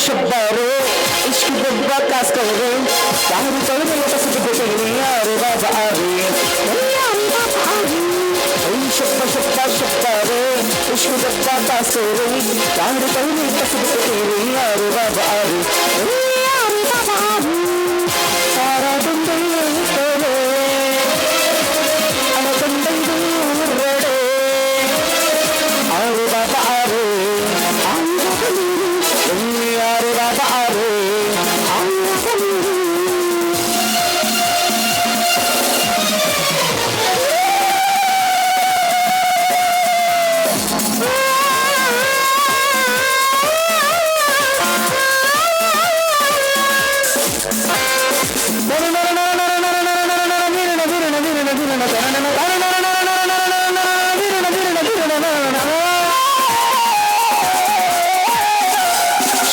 शब्बारो इश्क बब्बा कास करो यार चल में बस बिगड़े यार बाबा रे शब्बारो इश्क बब्बा कास करो यार चल में बस बिगड़े यार बाबा रे सारा दिन तेरे अनकंदन रे यार बाबा रे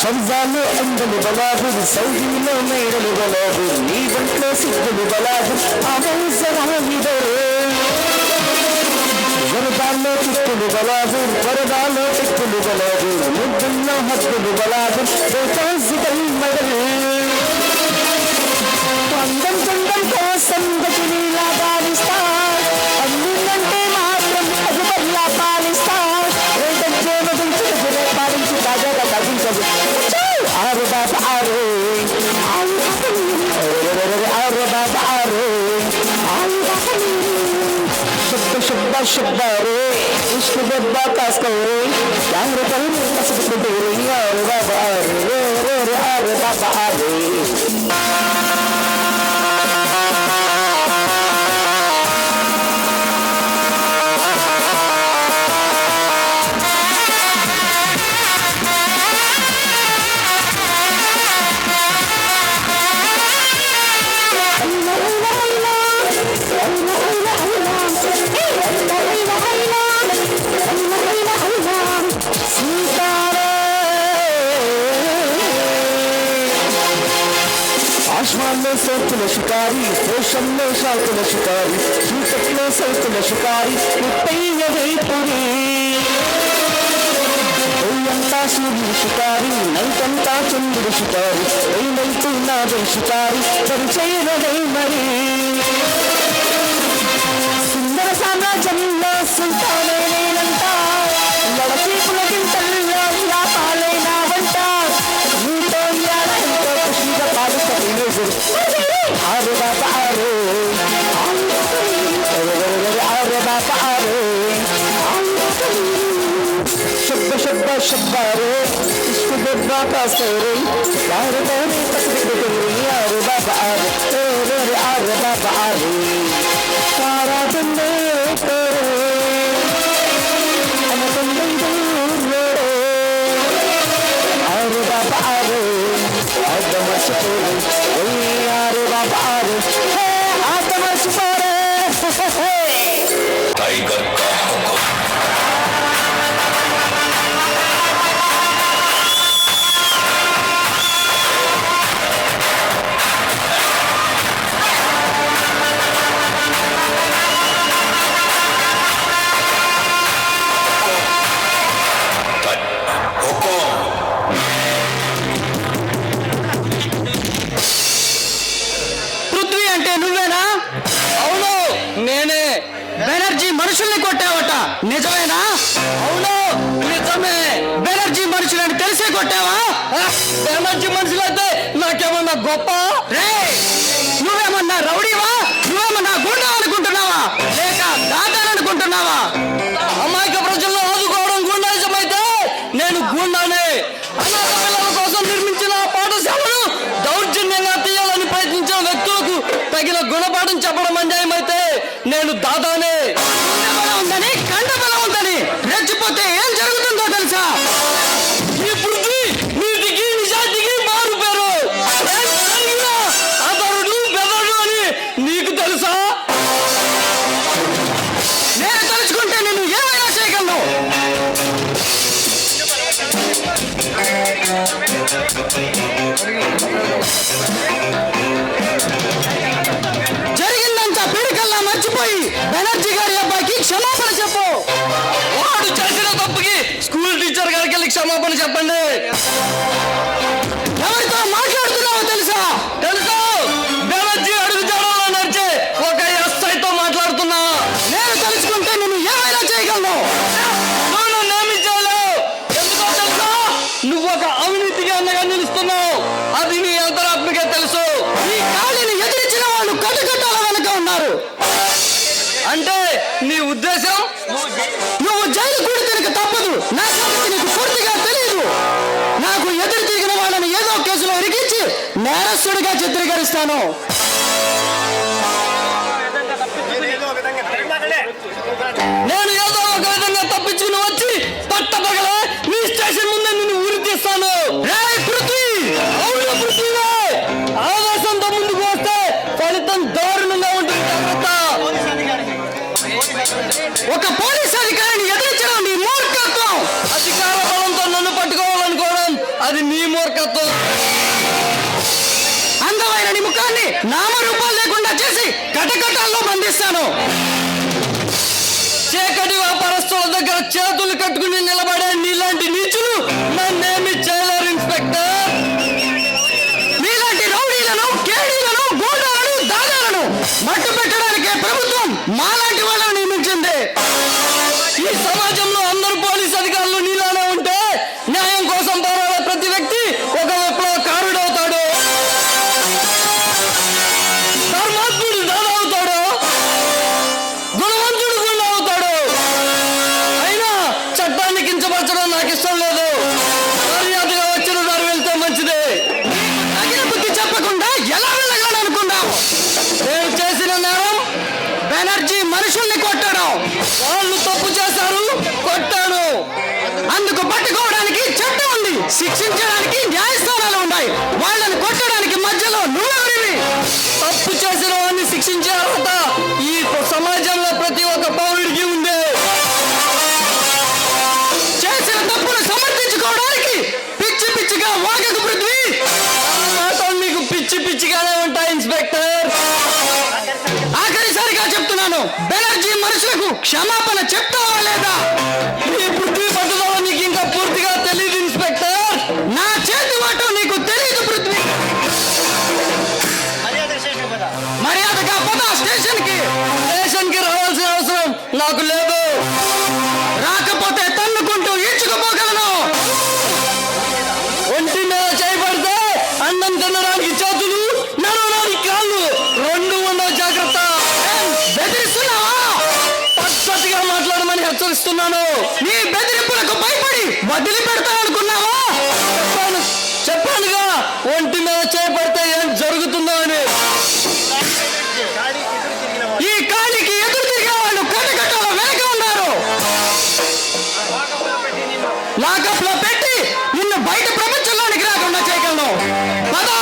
शब्दालो अंदल बलाबुर सौदीलो मेरल बलाबुर नी बंटलो सिद्धल बलाबुर आवल जरा विदरे वरदालो तिक्कुल बलाबुर वरदालो तिक्कुल बलाबुर मुद्दल्लो हद्दुल बलाबुर बेताजिकल मगल అందం తుండం కోసం గజనీలా గాలిస్తా అన్నింటే మాత్రం అదుపల్లా పాలిస్తా రేటంటే మదించి గురే పాడించి తాజాగా తగ్గించదు ఆరు బాబా ఆరు ఆరు బాబా ఆరు శుద్ధ శుద్ధ శుద్ధ రే ఇష్క బబ్బా కాసుకోరే యారు పలు కసుకుంటే ఆరు బాబా ఆరు ఆరు బాబా ఆరు आसमान में सौतुल शिकारी ओशन में शातुल शिकारी झूठक में सौतुल शिकारी पुरी अंता सूर्य शिकारी नैतंता चंद्र शिकारी नैतु नाद शिकारी परिचय रही मरी सुंदर साम्राज्యంలో సుల్తానే నేనంట లడసి పులకింతల్లో ఇలా పాలే నా వంట నీతో యాడంతో ఖుషిగా పాడుతా ఆరు బాబా ఆరు ఆరు బాబా ఆరు శబ్ద శబ్ద శబ్దారు ఇష్క బబ్బా కాసరే యారు తోనే తస్బిహ్ ఆరు బాబా ఆరు ఆరు బాబా ఆరు सारा दिन तेरे अनकंदन रे आरे बाबा आरे आदम सपोरे आरे बाबा आरे आदम सपोरे टाइगर का हुक्म బెనర్జీ మనుషుల్ని కొట్టావట నిజమేనా? అవును నిజమే. బెనర్జీ మనుషులని తెలిసే కొట్టావా? బెనర్జీ మనుషులైతే నాకేమన్నా గొప్ప? నువ్వేమన్నా రౌడీవా? నువ్వేమన్నా గుండా అనుకుంటున్నావా లేక దాదాననుకుంటున్నావా? అమాయక ప్రజల్లో ఆదుకోవడం గుండాయిజం అయితే నేను గుండానే. అనాథ పిల్లల కోసం నిర్మించిన పాఠశాలను దౌర్జన్యంగా తీయాలని ప్రయత్నించిన వ్యక్తులకు తగిన గుణపాఠం చెప్పడం అన్యాయం అయితే నేను దాదానే ఉందని అధికారి అబ్బాయికి క్షమాపణ చెప్పు. వాడు చేసిన తప్పుకి స్కూల్ టీచర్ గారికి వెళ్ళి క్షమాపణ చెప్పండి. ఎవరితో మాట్లాడుతున్నావో తెలుసా? తెలుసు. బెనర్జీ అడుగుజాడల్లో నడిచే ఒక ఎస్ఐతో మాట్లాడుతున్నా. నేను తెలుసుకుంటే నువ్వు ఏమైనా చేయగలను. నువ్వు నన్నేమి చేయలేవు. ఎందుకో తెలుసా? నువ్వు ఒక అవినీతిగా అన్నగా నిలుస్తున్నావు. అది నీ అంతరాత్మకే తెలుసు. ఈ ఖాళీని ఎదిరించిన వాళ్ళు కట్టుకట్టాల వెనక ఉన్నారు. అంటే నీ ఉద్దేశం నువ్వు జైలు కూడా తినక తప్పదు. నా సంగతి నీకు పూర్తిగా తెలియదు. నాకు ఎదురు తిరిగిన వాళ్ళని ఏదో కేసులో ఇరికించి నేరస్తుడిగా చిత్రీకరిస్తాను. నేను ఏదో ఒక విధంగా తప్పించుకుని వచ్చి పట్టపగలే నీ స్టేషన్ ముందే నిన్ను ఉరి తీస్తాను. పృథ్వీవే, ఆవేశంతో ముందుకు వస్తే ఫలితం దారుణంగా ఉంటుంది. జాగ్రత్త. ఒక పోలీస్ అధికారిని ఎదిరించడం నీ మూర్ఖత్వం. అధికార బలంతో నన్ను పట్టుకోవాలనుకోవడం అది నీ మూర్ఖత్వం. అందమైన నీ ముఖాన్ని నామరూపాలు లేకుండా చేసి కటకటాల్లో బంధిస్తాను. చీకటి వ్యాపారస్తుల దగ్గర చేతులు కట్టుకుని నిలబడే నీలాంటి నీచులు నన్నేమి చేయలేరు ఇన్స్పెక్టర్. మీలాంటి రౌడీలను, కేడీలను, గూండాలను, దాదాలను మట్టు పెట్టడానికే ప్రభుత్వం మాలాంటి వాళ్ళని నియమించింది. ఈ సమాజంలో అందరూ పోలీస్ అధికారులు నీలానే ఉంటే న్యాయం కోసం పోరాడే ప్రతి వ్యక్తి ఒక విప్లవకారుడవుతాడు. ధర్మాత్ముడు దాదా అవుతాడు. గుణవంతుడు గుండా అవుతాడు. అయినా చట్టాన్ని కించపరచడం నాకు ఇష్టం లేదు. మర్యాదగా వచ్చిన దారి వెళ్తే మంచిదే. తగిన బుద్ధి చెప్పకుండా ఎలా వెళ్ళగలనుకున్నావు? నేను చేసిన నేరం బెనర్జీ మనుషుల్ని కొట్టడం. వాళ్ళు తప్పు చేశారు, కొట్టాను. అందుకు పట్టుకోవడానికి చట్టం ఉంది, శిక్షించడానికి న్యాయస్థానాలు ఉన్నాయి. వాళ్ళని కొట్టడానికి మధ్యలో నువ్వెవరివి? తప్పు చేసిన వాడిని శిక్షించే అర్హత ఈ సమాజంలో ప్రతి ఒక్క పౌరుడికి ఉంది. చేసిన తప్పును సమర్థించుకోవడానికి పిచ్చి పిచ్చిగా వాగకు పృథ్వీ. మాటలు నీకు పిచ్చి పిచ్చిగానే ఉంటాయి ఇన్స్పెక్టర్. ఆఖరిసారిగా చెప్తున్నాను, బెనర్జీ మనుషులకు క్షమాపణ చెప్తావా లేదా? నీ బుద్ధి పట్టుదల నీకు ఇంకా పూర్తిగా తెలియదు ఇన్స్పెక్టర్. నా చేతి వాటం నీకు తెలియదు పృథ్వీ. మర్యాదగా పద స్టేషన్ కి. స్టేషన్ కి రావాల్సిన అవసరం నాకు లేదు. రాకపోతే తన్నుకుంటూ ఈడ్చుకుపోగలను. ఒంటి మీద చేయబడితే అన్నం తినడానికి చేతులు, నడవడానికి కాళ్ళు రెండు ఉండవు. జాగ్రత్త. బెదిరిస్తున్నావా? పద్ధతిగా మాట్లాడమని హెచ్చరిస్తున్నాను. నీ బెదిరింపులకు భయపడి వదిలిపెడతాననుకున్నావా? చెప్పానుగా ఒంటి మీద చేయబడితే ఏం జరుగుతుందో అని. ఈ ఖాళీకి ఎదురు తిరిగే వాళ్ళు కటకటాల వెనక ఉన్నారు. లాకప్ లో పెట్టి నిన్ను బయట ప్రపంచంలోనికి రాకుండా చేయగలను. పదా.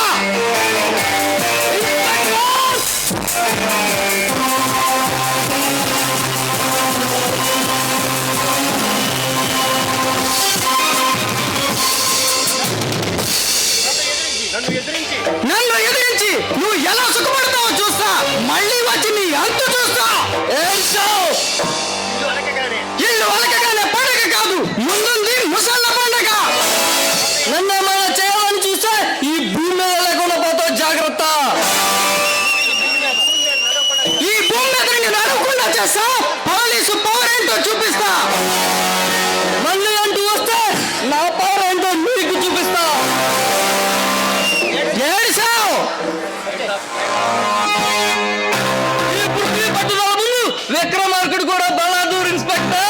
నన్ను ఎదిరించి నువ్వు ఎలా సుఖపడతావో చూస్తా. మళ్ళీ వచ్చి నీ అంతు చూస్తా. ఇల్లు అలకగానే పండగ కాదు, ముందుంది ముసళ్ళ పండగ. నన్నేమైనా చేయాలని చూస్తే ఈ భూమి మీద లేకుండా పోతావు. జాగ్రత్త. ఈ భూమి మీద నేను అడగకుండా చేస్తా. పోలీసు పవర్ ఏంటో చూపిస్తా. మళ్ళీ అంటూ వస్తే నా పవర్ ఏంటో నీకు చూపిస్తా. ఏడిసావు. ఈ పృథ్వీ పట్టుదల ముందు విక్రమార్కుడు కూడా బలాదూర్ ఇన్స్పెక్టర్.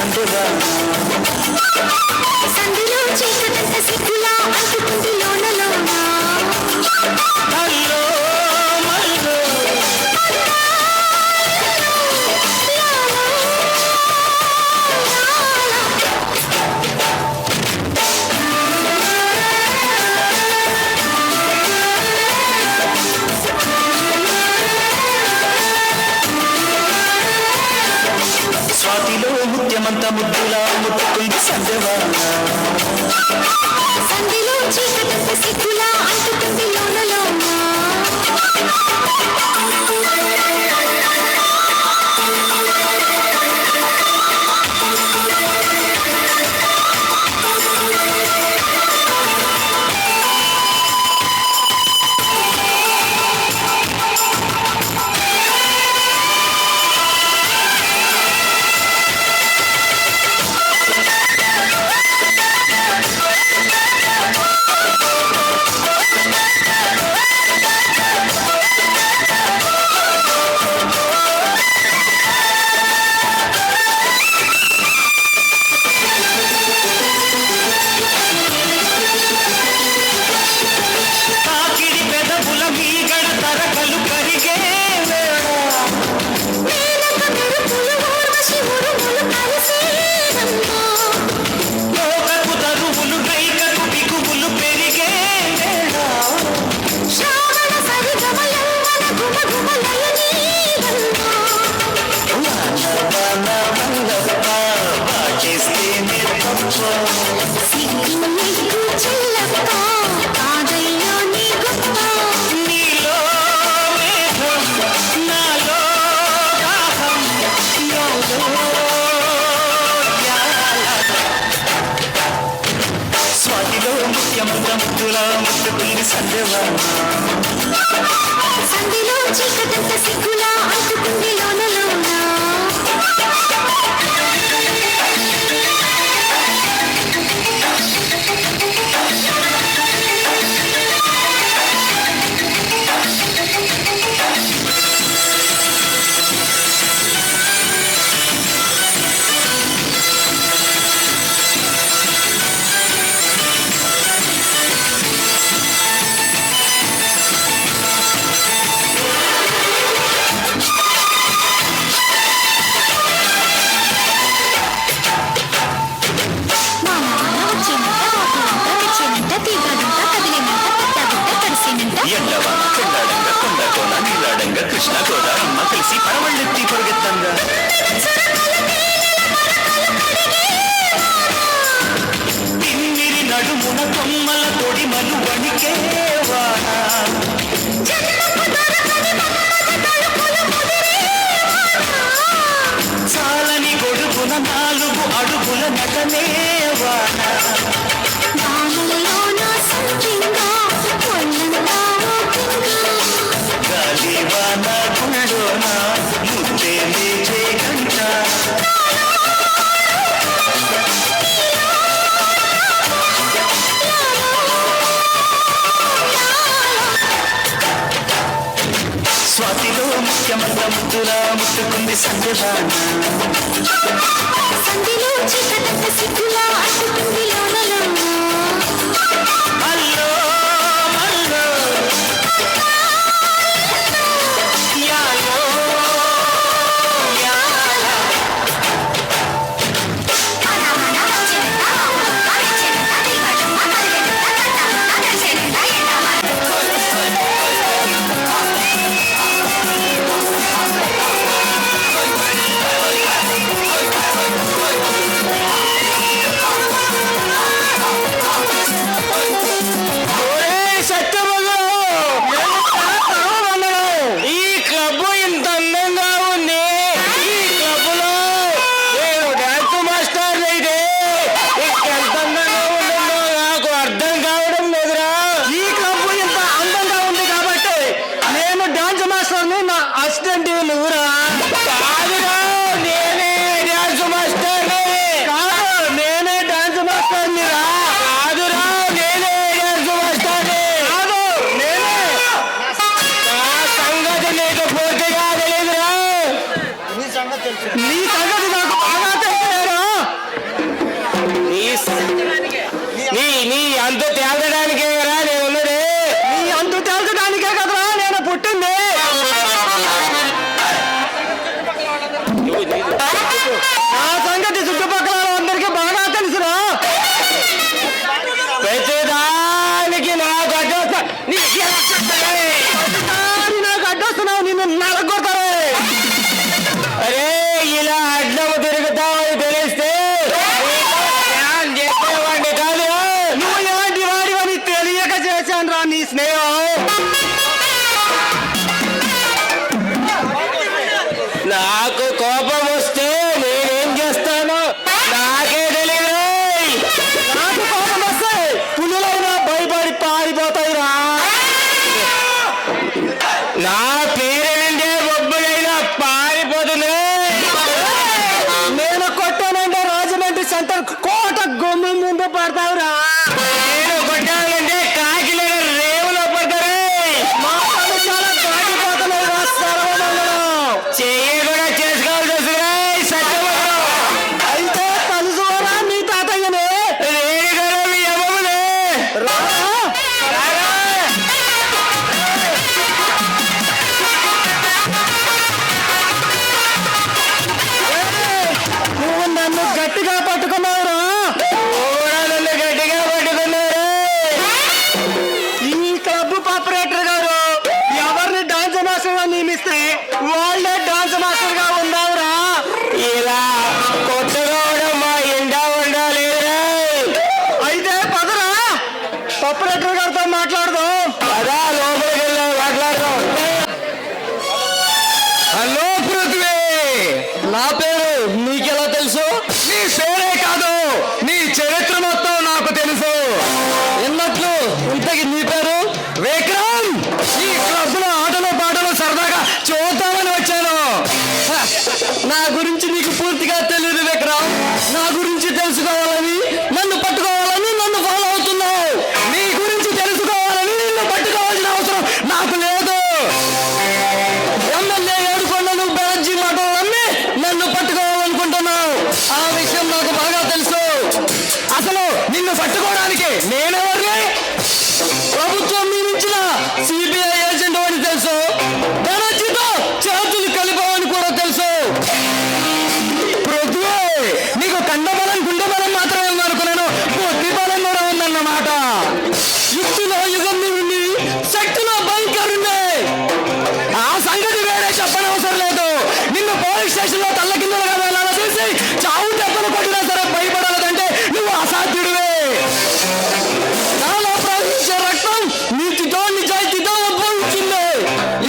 సందుగా సందులో చీకటంత సిగ్గులా అంటుకుంది లోన లోన హల్లో మల్లో స్వాతిలో ముత్యమంత ముద్దులా ముట్టుకుంది సంధ్యవాన సందులో చీకటంత సిగ్గులా అంటుకుంది లోన లోన తాకిడి పెదవుల మీగడ తరకలు కరిగే వేళ మేనక మెరుపులు ఊర్వశి ఉరుములు కలిసేనమ్మా లోకపు తరువులు రైకకు బిగువులు పెరిగే వేళ శ్రావణ సరిగమ యౌవన గుమ గుమ లయనీవమ్మా వాన వల్లప్ప వాటేస్తేనే తప్ప సిగ్గు నెగ్గు చిల్లప్ప కాదయ్యో నీ గొప్ప నీలో మేఘం నాలో దాహం నాలో యాల స్వాతిలో ముత్యమంత ముద్దులా ముట్టుకుంది సంధ్యవాన సంధిలో చీకటంత సిగ్గులా అంటుకుంది లోన లోన ఎండవాన చెండాడంగ కొండ కోన నీలాడంగ కృష్ణ గోదారమ్మ కలిసి పరవళ్ళెత్తి పొరుగెత్తంగా తిమ్మిరి నడుమున కొమ్మల తొడిమలు వణికే వాన చాలని గొడుగున 4 అడుగుల నటనే వాన గాలి వాన గుళ్ళోన ముద్దే లేచే గంట స్వాతిలో ముఖ్యమంత ముద్దులా ముట్టుకుంది సంధ్యవాన సంధిలో చీకటంత సిగ్గులా అంటుకుంది లోన లోన హల్లో మల్లో యాలో యాల Thank you. అంతు తేల్చడానికే కదా నేను ఉన్నది. నీ అంతు తేల్చడానికే కదరా నేను పుట్టింది. నా సంగతి చుట్టుపక్కల అందరికీ బాగా తెలుసురా. ప్రతిదానికి నాకు అడ్డొస్తున్నావు, నిన్ను నరగొడతారే. అరే ఇలా అడ్డము తిరుగుతావని తెలిస్తే చెప్పేవాడిని కాదు. నువ్వు ఎలాంటి వాడివని తెలియక చేశాను రా నీ స్నేహం. నాకు కోపం వస్తే నేనేం చేస్తాను నాకే తెలియదు. నాకు కోపం వస్తే పులులైనా భయపడి పారిపోతాయిరా. నా పేరు నుండే బొబ్బులైనా పారిపోతుంది. నేను కొట్టానంటే రాజమండ్రి సెంటర్ కోట గుమ్మ ముందు పడతావురా. నేను కొట్టాలంటే కాకిలేని రేవులో పడతారు. మా పనులు చాలా దాటిపోతున్నాయి రా సర్వమంగళం. చెయ్యి కూడా చేసుకోవాల్సి వస్తుంది. సత్యమంగళం అయితే కలుసుకోరా నీ తాతయ్యనే. రేణుగారు మీ అమ్మమ్మనే. రా. ఏయ్, నువ్వు నన్ను గట్టిగా పట్టుకున్నావురా. నన్ను గట్టిగా పట్టుకున్నారు. ఈ క్లబ్ ఆపరేటర్ గారు ఎవరిని డాన్స్ మాస్టర్ గా నియమిస్తే వాళ్ళే డాన్స్ మాస్టర్ గా ఉన్నావురా. ఇలా కొట్టుకోవడం మా ఇండా ఉండాలి. అయితే పదరా ఆపరేటర్ గారితో మాట్లాడదాం. అదా లోపలికి వెళ్ళి మాట్లాడదాం. హలో పృథ్వీ, నా పేరు నీకెలా తెలుసు? నీ పేరే కాదు నీ చరిత్ర మొత్తం నాకు తెలుసు. ఎన్నట్లు ఇంతకి నీ పేరు? విక్రమ్. ఈ క్లబ్ లో ఆటలు పాటలు సరదాగా చూద్దామని వచ్చాను. హ, నా గురించి నీకు పూర్తిగా తెలియదు విక్రమ్. నా గురించి తెలుసుకోవాలని నన్ను పట్టుకోవాలని నన్ను ఫాలో అవుతున్నావు. నీ గురించి తెలుసుకోవాలని నిన్ను పట్టుకోవాల్సిన అవసరం నాకు లేదు. ఎమ్మెల్యే ఏడుకొండలు బెనర్జీ మాటలు నమ్మి నన్ను పట్టుకోవాలనుకుంటున్నావు. ఆ విషయం నాకు బాగా తెలుసు. అసలు నిన్ను పట్టుకోవడానికి నేనెవరిని? ప్రభుత్వం నియమించిన సిబిఐ ఏజెంట్ అని తెలుసు. బెనర్జీతో చేతులు కలిపావని కూడా తెలుసు. పృథ్వీ, నీకు కండబలం గుండె బలం మాత్రమే ఉందనుకున్నాను. బుద్ధి బలం కూడా ఉందన్నమాట. యుక్తిలో యుగం నుండి శక్తిలో భయంకరుండే. ఆ సంగతి వేరే చెప్పనవసరం లేదు. నిన్ను పోలీస్ స్టేషన్ లో తల్ల కిందలుగా వెళ్ళాలని చూసి చావు దెబ్బలు కొట్టినా సరే భయపడాలంటే నువ్వు అసాధ్యుడివే. నాలో ప్రవహించే రక్తం నీతితో నిజాయితీతో ఉద్భవించింది.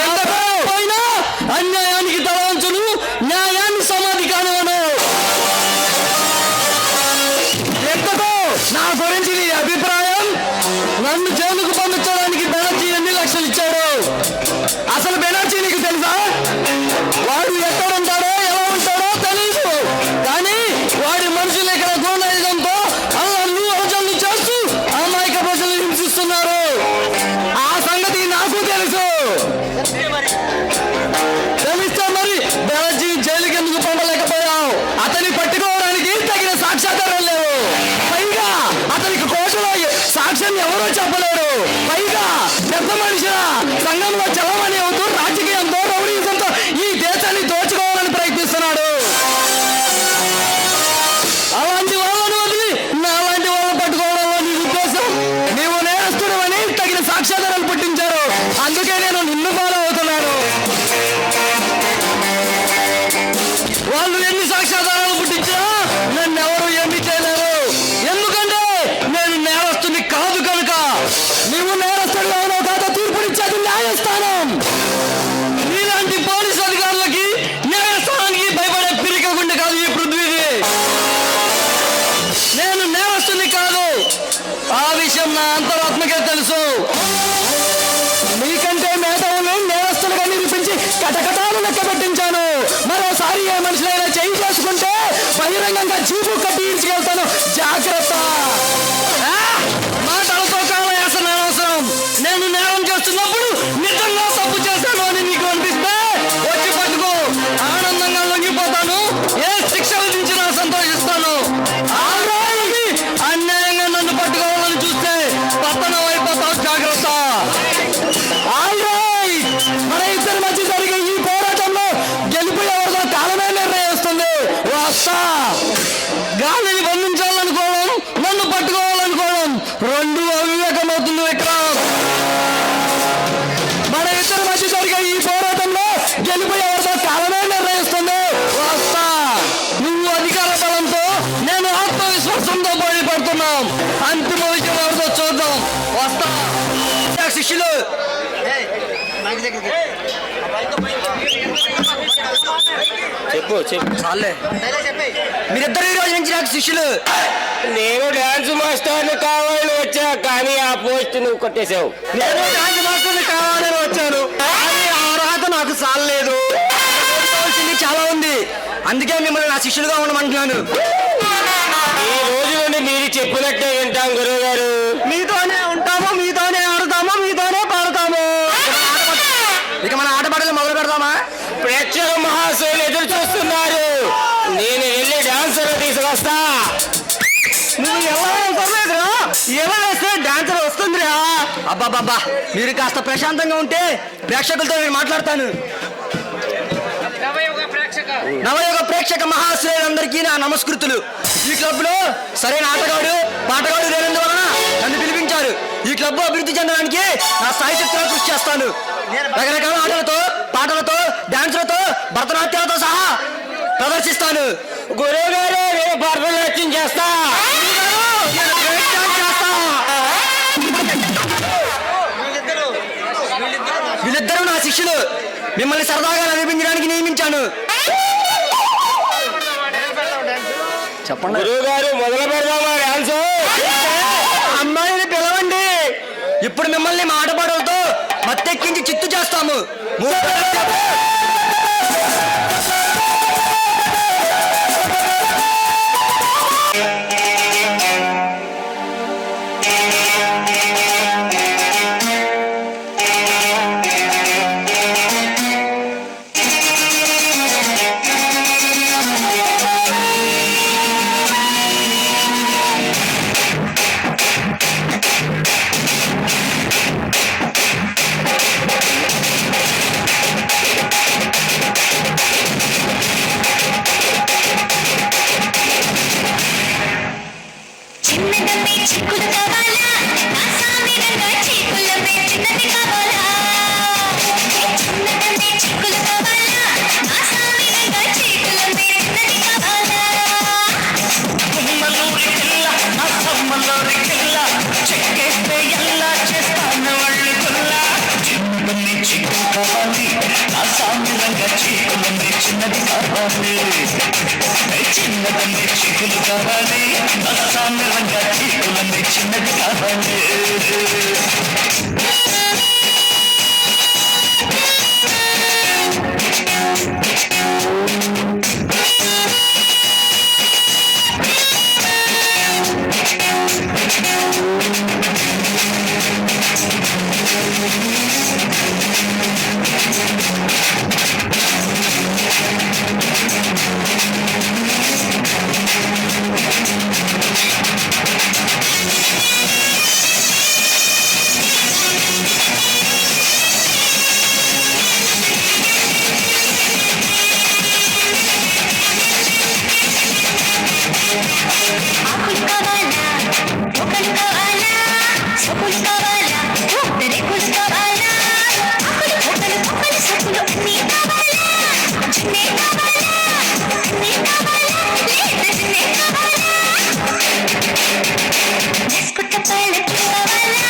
ఎంతగా పోయినా అన్యాయానికి తల వంచును, న్యాయాన్ని సమాధి కానివను. ఎంతకో నా గురించి నీ అభిప్రాయం? నన్ను జైలుకు పంపించడానికి బెనర్జీ ఎన్ని లక్షలు ఇచ్చాడు? అసలు బెనర్జీ నీకు తెలుసా? వాడు ఎక్కడ ఉంటాడో ఎలా ఉంటాడో తెలీదు. కానీ వాడి మనుషులు ఇక్కడ గూండాయిజంతో అల్లర్లు అలజడులు చేస్తూ అమాయక ప్రజలు హింసిస్తున్నారు. ఆ సంగతి నాకు తెలుసు. తెలిస్తే మరి బెనర్జీ జైలుకి ఎందుకు పంపలేకపోయావు? అతన్ని పట్టుకోవడానికి తగిన సాక్ష్యాధారాలు లేవు. పైగా అతనికి కోర్టులో సాక్ష్యం ఎవరో చెప్పలేరు. పైగా పెద్ద మనిషిన సంఘంలో చలమని అవుతూ రాజకీయంతో రౌడీజంతో ఈ దేశాన్ని దోచుకోవాలని ప్రయత్నిస్తున్నాడు. అలాంటి వాళ్ళని వదిలి నాలాంటి వాళ్ళని పట్టుకోవడంలో నీ ఉద్దేశం? నీవు నేరస్తుడవని తగిన సాక్ష్యాధారాలు పుట్టించారు. అందుకే నేను నిన్ను ఫాలో అవుతున్నాను. వాళ్ళు ఎన్ని సాక్ష్యాధారాలు పుట్టించినా నన్ను ఎవరు ఏమీ చేయలేరు. ఎందుకంటే నేను నేరస్తుని కాదు కనుక. నీవు నేరస్తుడిగా ఉన్నావు కాదు, తీర్పునిచ్చేది న్యాయస్థానం. నీలాంటి పోలీసు అధికారులకి న్యాయస్థానానికి భయపడే పిరికగుండె కాదు ఈ పృథ్వీది. నేను నేరస్తుని కాదు. ఆ విషయం నా అంతరాత్మకే తెలుసు. నీకంటే మేధావులు నేరస్తులుగా నిరూపించి కటకటాలు లెక్క పెట్టించాను. మరోసారి ఏ మనుషులైనా చేయి చేసుకుంటే బహిరంగంగా జీపు కట్టి ఈడ్చుకెళ్తాను. జాగ్రత్త. మాటలతో కాలయాసన అనవసరం. నేను నేరం చేస్తున్నప్పుడు నిజంగా తప్పు చేశాను అని నీకు అనిపిస్తే వచ్చి పట్టుకో. ఆనందంగా లొంగిపోతాను. ఏ శిక్ష విధించినా సంతోషిస్తాను. అన్యాయంగా నన్ను పట్టుకోవాలని చూస్తే రసంతో పోటీ పడుతున్నాం. అంతిమ విజయం ఎవరితో చూద్దాం. వస్తా శిష్యులు. చెప్పు చెప్పు. చాలే, మీరిద్దరు ఈ రోజు నుంచి నాకు శిష్యులు. నేను డాన్స్ మాస్టర్ని కావాలని వచ్చా, కానీ ఆ పోస్ట్ నువ్వు కొట్టేశావు. నేను డాన్స్ మాస్టర్ని కావాలని వచ్చాను, కానీ ఆ అర్హత నాకు చాలలేదు. కావాల్సింది చాలా ఉంది, అందుకే మిమ్మల్ని నా శిష్యులుగా ఉండమంటున్నాను. ఈ రోజు నుండి మీరు చెప్పినట్టే వింటాం గురువు గారు. మీతోనే ఉంటాము, మీతోనే ఆడుతాము, మీతోనే పాడుతాము. ఇక మన ఆటపాటలు మొదలు పెడదామా? ప్రేక్షక మహాశయులు ఎదురు చూస్తున్నారు. నేను వెళ్ళి డాన్సర్ తీసుకొస్తా. నువ్వు ఎలా వేస్తే డాన్సర్ వస్తుందిరా. అబ్బాబ్బా, మీరు కాస్త ప్రశాంతంగా ఉంటే ప్రేక్షకులతో నేను మాట్లాడతాను. నవయుగ ప్రేక్షక మహాశ్రేయులందరికీ నా నమస్కృతులు. ఈ క్లబ్ లో సరైన ఆటగాడు పాటగాడు లేనందువలన నన్ను పిలిపించారు. ఈ క్లబ్ అభివృద్ధి చెందడానికి నా సాయశక్తిగా కృషి చేస్తాను. రకరకాల ఆటలతో, పాటలతో, డాన్సులతో, భరతనాట్యాలతో సహా ప్రదర్శిస్తాను. గురువు గారు నేను భరతనాట్యం చేస్తా. వీళ్ళిద్దరూ నా శిష్యులు. మిమ్మల్ని సరదాగా నడిపించడానికి నియమించాను. చెప్పండి గురువు గారు, మొదలు పెడదామా డాన్స్? అమ్మాయిని పిలవండి. ఇప్పుడు మిమ్మల్ని మా ఆటపాటలతో మత్తెక్కించి చిత్తు చేస్తాము. చిన్నదమ్మే చిక్కులు కావాలా, నా సామిరంగా చీకులమ్మే చిన్నది కావాలా. చిన్నదమ్మే చిక్కులు కావాలా, నా సామిరంగా చీకులమ్మే చిన్నది కావాలా. కుమ్మలూరి పిల్ల నా సమ్మలూరి పిల్ల, చెక్కేస్తే ఎలా చేస్తాను వాళ్ళు గుల్ల. చిన్నదమ్మి చిక్కులు కావాలి, నా సామిరంగా చీకులమ్మే చిన్నది కావాలి. చిన్నదమ్మి చిక్కులు కావాలి, నా సామిరంగా చీకులమ్మే చిన్నది కావాలి. ఆకులు కావాలా, ఒకలు కావాలా, సొకులు కావాలా, రేకులు కావాలా. ఆకులు, ఒకలు, ఒకలు, సొకులు అన్నీ కావాలా. జిన్నే కావాలా, అన్నీ కావాలా, లేదా జిన్నే కావాలా. బిస్కుట్ పళ్ళకి కావాలా,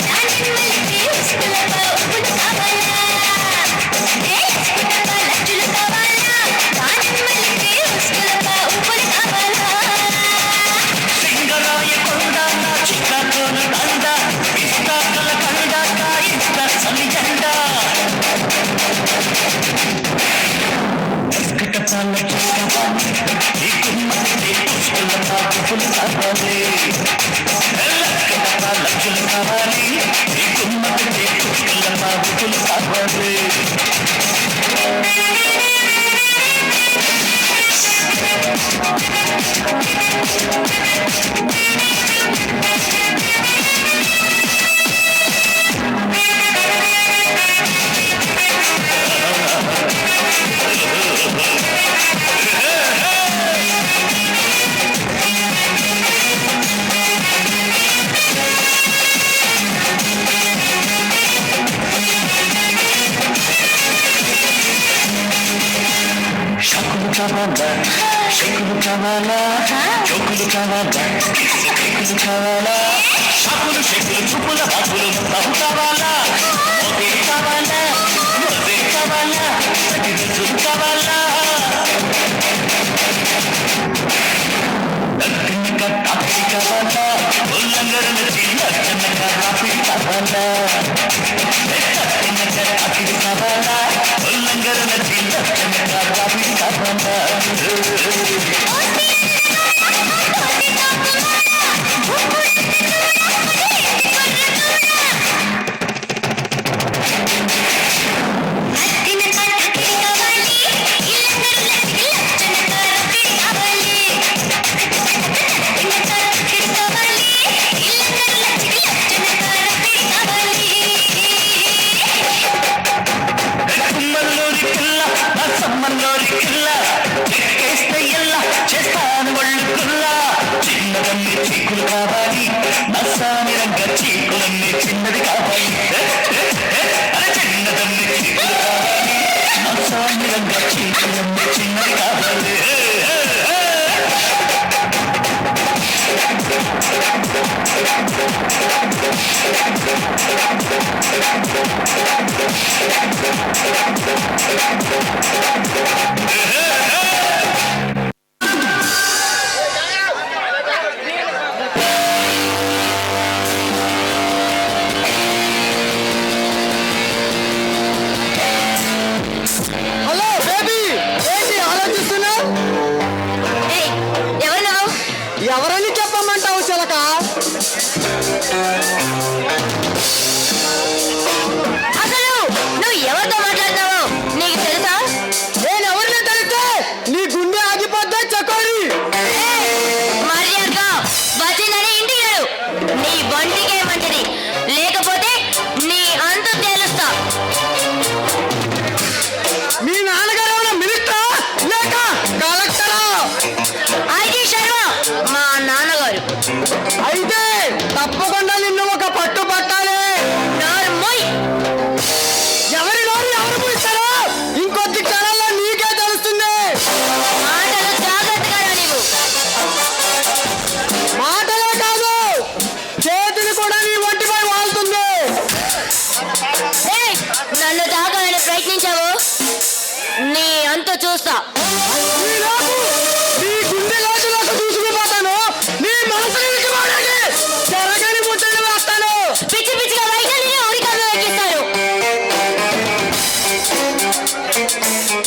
దానిమ్మలకి ఉసుకులగా ఉప్పులు కావాలా. బిస్కుట్ పళ్ళకి కావాలా, దానిమ్మలకి ఉసుకులగా ఉప్పులు కావాలా. సింగరాయ కొండ నా చిక్కతోను దండ, ఇస్తాకల కండ కాయిస్త సలిజండ. ఎక్కటపాల కావాలి, ఈ కుమ్మకి పుష్కుల పాపులు కావాలి. ఎక్కటపాల కావాలి, ఈ కుమ్మకి పుష్కుల పాపులు కావాలి. శకులు కావాలా, శకులు జోకులు కావాలా జోకులు కావాలా కేకులు కావాలా షాపులు షెక్కులు చూపుల బాబులు బాబు కావాలా మొదే కావాలా మొదే కావాలా ప్రతిరోజు కావాలా దగ్గరగా తాపి కావాలా ఉల్లంఘన చిన్నగా రాపి కావాలా దగ్గరగా తాపి కావాలా ఉల్లంఘన చిన్నగా రాపి కావాలా చిన్నదన్ని చీకులు కావాలి నసాని రంగ చీకులన్నీ చిన్నది కావాలి చిన్నదన్ని చీకులు కావాలి నసాని రంగ చీకులన్నీ చిన్నది కావాలి హలో బేబీ, ఏంటి ఆలోచిస్తున్నావు? ఎవరు నువ్వు? ఎవరని చెప్పమంటావు చిలక? అసలు నువ్వు ఎవరితో మాట్లాడుతున్నావు నీకు తెలుసా? నేను ఎవరిని తెలిస్తే నీ గుండె ఆగిపోద్దా చకోరి? మర్యాదగా వచ్చిందని ఇంటికి వెళ్ళు. నీ బండికే మంచిది, లేకపోతే నీ అంతు తేలుస్తా. మీ నాన్నగారు ఏమైనా మినిస్టరా లేక కలెక్టరా? ఐజీ శర్మ మా నాన్నగారు. అయితే తప్పకుండా నిన్ను ఒక పట్టు పట్టాలి. నోరు మూయ్. ఎవరి నోరు ఎవరు పూస్తారో ఇంకొద్ది క్షణాల్లో నీకే తెలుస్తుంది. మాటలు జాగ్రత్తగా రా నీవు. మాటలే కాదు, చేతిని కూడా నీ ఒంటిపై వాళ్తుంది. ఏయ్, నన్ను తాకాలని ప్రయత్నించావు, నీ అంతు చూస్తా. ఈలోపు నీ గుండె లోతులోకి దూసుకుపోతాను. నీ మనసుని విడిచిపోవడానికి జరగని ముట్టడి వేస్తాను. పిచ్చి పిచ్చిగా వైఖరిని ఉరికల్లో ఎక్కిస్తారు.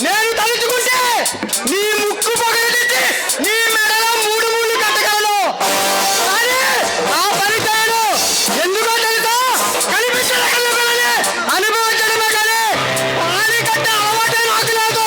నేను తలుచుకుంటే నీ ముక్కు పగలగొట్టి నీ మెడలో 3 ముళ్ళు కట్టగలను. కానీ ఆ పని చేయను. ఎందుకో తెలుసా? కనిపించిన కళ్ళ పిల్లని అనుభవించడమే కానీ పాని కట్టే అలవాటే నాకు లేదు.